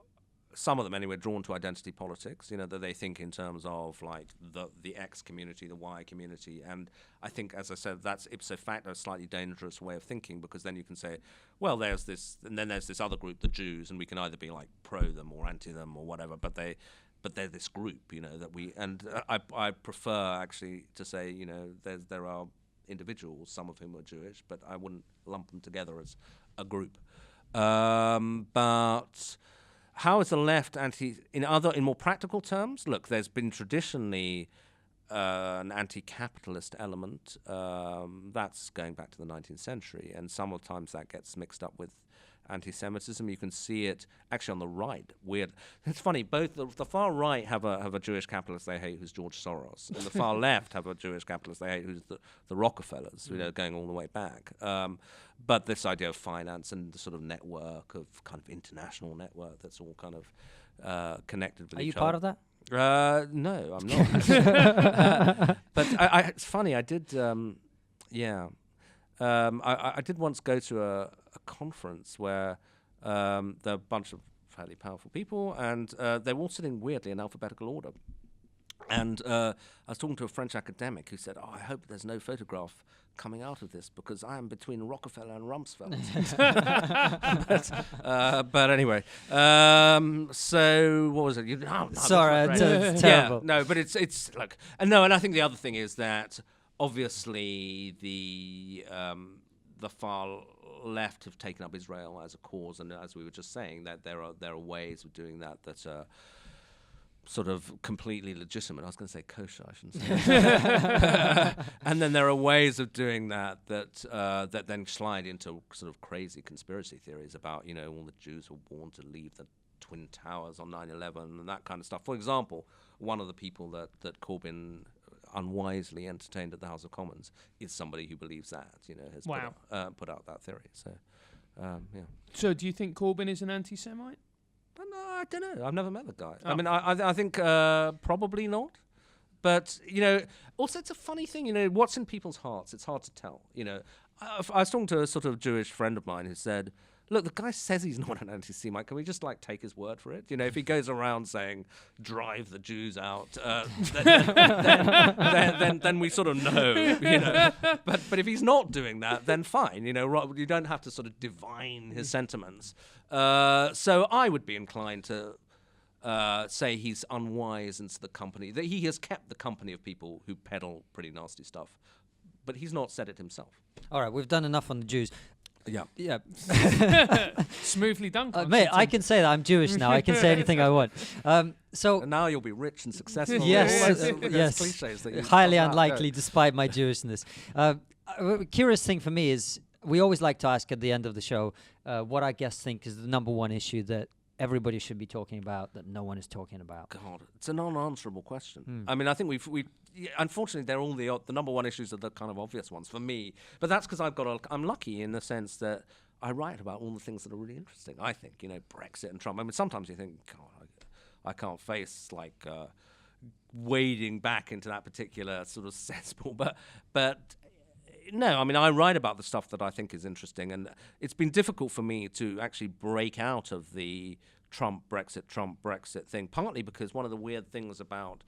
some of them anyway, drawn to identity politics, you know, that they think in terms of like the X community, the Y community. And I think, as I said, that's ipso facto a slightly dangerous way of thinking, because then you can say, well, there's this, and then there's this other group, the Jews, and we can either be like pro them or anti them or whatever, but they're this group, you know, that we, and I prefer actually to say, you know, there are individuals, some of whom are Jewish, but I wouldn't lump them together as a group. But how is the left in more practical terms? Look, there's been traditionally an anti-capitalist element that's going back to the 19th century, and sometimes that gets mixed up with anti-Semitism. You can see it actually on the right. Weird. It's funny. Both the far right have a Jewish capitalist they hate, who's George Soros, and the far left have a Jewish capitalist they hate, who's the Rockefellers. You know, going all the way back. But this idea of finance and the sort of network of kind of international network that's all kind of connected with each other. Are you part of that? No, I'm not. But it's funny. I did. I did once go to a conference where there were a bunch of fairly powerful people, and they were all sitting weirdly in alphabetical order. And I was talking to a French academic who said, I hope there's no photograph coming out of this, because I am between Rockefeller and Rumsfeld. But anyway, so what was it? Sorry, it's terrible. Yeah, no, but it's like, and I think the other thing is that obviously the far left have taken up Israel as a cause, and as we were just saying, that there are ways of doing that are sort of completely legitimate. I was going to say kosher, I shouldn't say. And then there are ways of doing that then slide into sort of crazy conspiracy theories about, you know, all the Jews were born to leave the Twin Towers on 9/11 and that kind of stuff. For example, one of the people that Corbyn unwisely entertained at the House of Commons is somebody who believes that, you know, has put out that theory. So, yeah. So do you think Corbyn is an anti-Semite? But no, I don't know. I've never met the guy. Oh. I mean, I think probably not. But, you know, also it's a funny thing, you know, what's in people's hearts? It's hard to tell. You know, I was talking to a sort of Jewish friend of mine who said, look, the guy says he's not an anti-Semite. Can we just, like, take his word for it? You know, if he goes around saying, drive the Jews out, then we sort of know, you know. But if he's not doing that, then fine. You know, you don't have to sort of divine his sentiments. So I would be inclined to say he's unwise into the company, that he has kept the company of people who peddle pretty nasty stuff. But he's not said it himself. All right, we've done enough on the Jews. Yeah. Yeah. Smoothly done, Mate, I can say that. I'm Jewish now. I can say anything I want. So And now you'll be rich and successful. Yes, All those yes. cliches that you highly talk about, unlikely, despite my Jewishness. Curious thing for me is we always like to ask at the end of the show what our guests think is the number one issue that everybody should be talking about that no one is talking about. God, it's an unanswerable question. I mean, I think unfortunately, they're all the number one issues are the kind of obvious ones for me. But that's because I'm lucky in the sense that I write about all the things that are really interesting. I think, Brexit and Trump. I mean, sometimes you think, God, I can't face wading back into that particular sort of cesspool. But no, I mean, I write about the stuff that I think is interesting, and it's been difficult for me to actually break out of the Trump Brexit thing, partly because one of the weird things about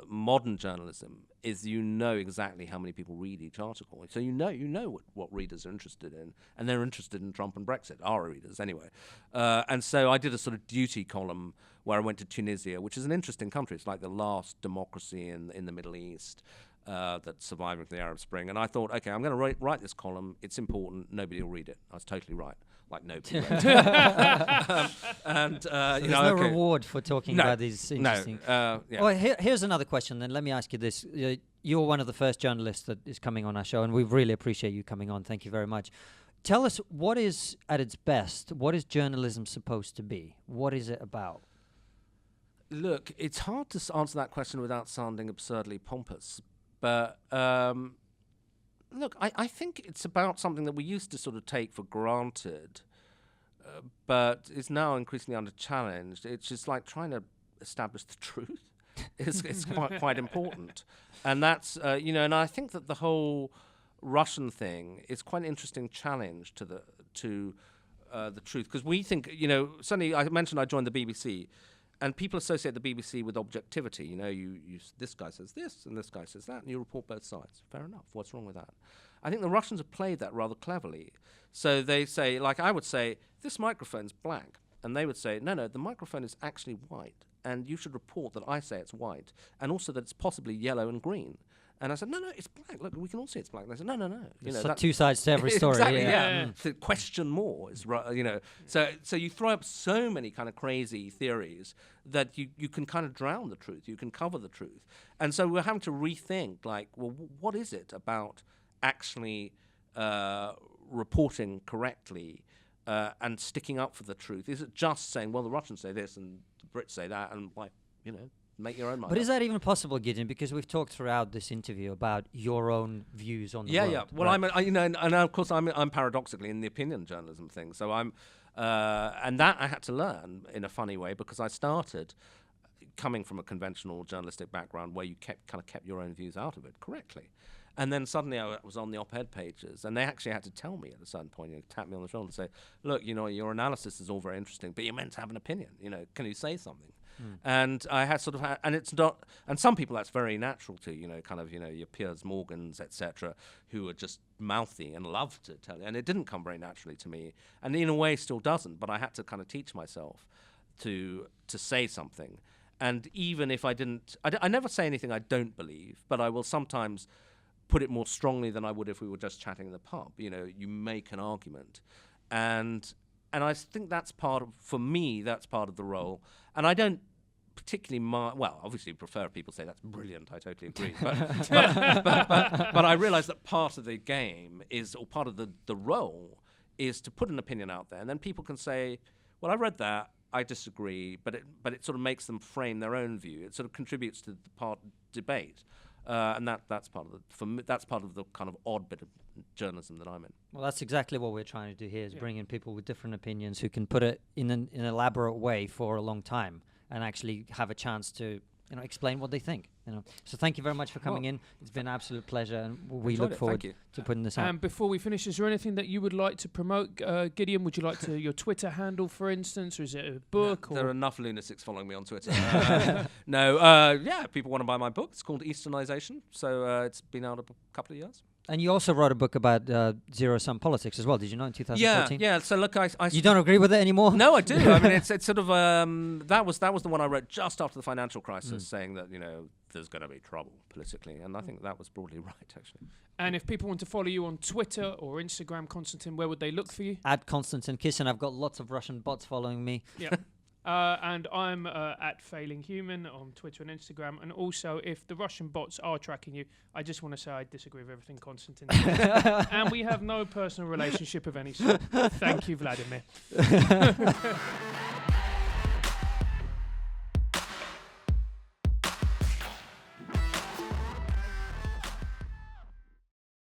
modern journalism is exactly how many people read each article. So you know what readers are interested in, and they're interested in Trump and Brexit, our readers anyway. And so I did a sort of duty column where I went to Tunisia, which is an interesting country. It's like the last democracy in the Middle East that's surviving from the Arab Spring. And I thought, okay, I'm going to write this column. It's important. Nobody will read it. I was totally right. Like nobody read it. There's no reward for talking about these interesting... Yeah. Well, here's another question then. Let me ask you this. You're one of the first journalists that is coming on our show, and we really appreciate you coming on. Thank you very much. Tell us, what is, at its best, what is journalism supposed to be? What is it about? Look, it's hard to answer that question without sounding absurdly pompous. But look, I think it's about something that we used to sort of take for granted, but is now increasingly under challenge. It's just like trying to establish the truth. It's quite important, and that's and I think that the whole Russian thing is quite an interesting challenge to the truth, because we think suddenly I mentioned I joined the BBC. And people associate the BBC with objectivity. You this guy says this and this guy says that, and you report both sides. Fair enough. What's wrong with that? I think the Russians have played that rather cleverly. So they say, like I would say, this microphone's black. And they would say, no, the microphone is actually white. And you should report that I say it's white. And also that it's possibly yellow and green. And I said, no, it's black. Look, we can all see it's black. And they said, no. There's two sides to every story. Exactly, yeah. So question more is right. So you throw up so many kind of crazy theories that you can kind of drown the truth. You can cover the truth. And so we're having to rethink, what is it about actually reporting correctly and sticking up for the truth? Is it just saying, well, the Russians say this and the Brits say that, and make your own mind. But is that even possible, Gideon? Because we've talked throughout this interview about your own views on the world. Yeah. Well, right? And of course I'm paradoxically in the opinion journalism thing. So I'm, and that I had to learn in a funny way, because I started coming from a conventional journalistic background where you kept your own views out of it correctly. And then suddenly I was on the op-ed pages, and they actually had to tell me at a certain point, tap me on the shoulder and say, look, your analysis is all very interesting, but you're meant to have an opinion. Can you say something? And I had and it's not, and some people that's very natural to, your Piers Morgans, etc., who are just mouthy and love to tell you. And it didn't come very naturally to me, and in a way still doesn't, but I had to kind of teach myself to say something. And even if I didn't, I never say anything I don't believe, but I will sometimes put it more strongly than I would if we were just chatting in the pub. You make an argument. And I think that's for me, that's part of the role. And I don't particularly obviously prefer if people say that's brilliant. I totally agree. But I realize that part of the game or part of the role is to put an opinion out there. And then people can say, well, I read that, I disagree, but it sort of makes them frame their own view. It sort of contributes to the debate. And that's part of the kind of odd bit of journalism that I'm in. Well, that's exactly what we're trying to do here, is bring in people with different opinions who can put it in an elaborate way for a long time and actually have a chance to explain what they think. So thank you very much for coming in. It's been an absolute pleasure, and we look forward to putting this out. And before we finish, is there anything that you would like to promote, Gideon? Would you like your Twitter handle, for instance, or is it a book? There are enough lunatics following me on Twitter. People want to buy my book. It's called Easternization, so it's been out a couple of years. And you also wrote a book about zero-sum politics as well, did you not, in 2014? Yeah. So look, I You don't agree with it anymore? No, I do. I mean, it's sort of that was the one I wrote just after the financial crisis, saying that there's going to be trouble politically, and I think that was broadly right, actually. And if people want to follow you on Twitter or Instagram, Konstantin, where would they look for you? At Konstantin Kisin. I've got lots of Russian bots following me. Yeah. And I'm at Failing Human on Twitter and Instagram. And also, if the Russian bots are tracking you, I just want to say I disagree with everything Konstantin said. And we have no personal relationship of any sort. Thank you, Vladimir.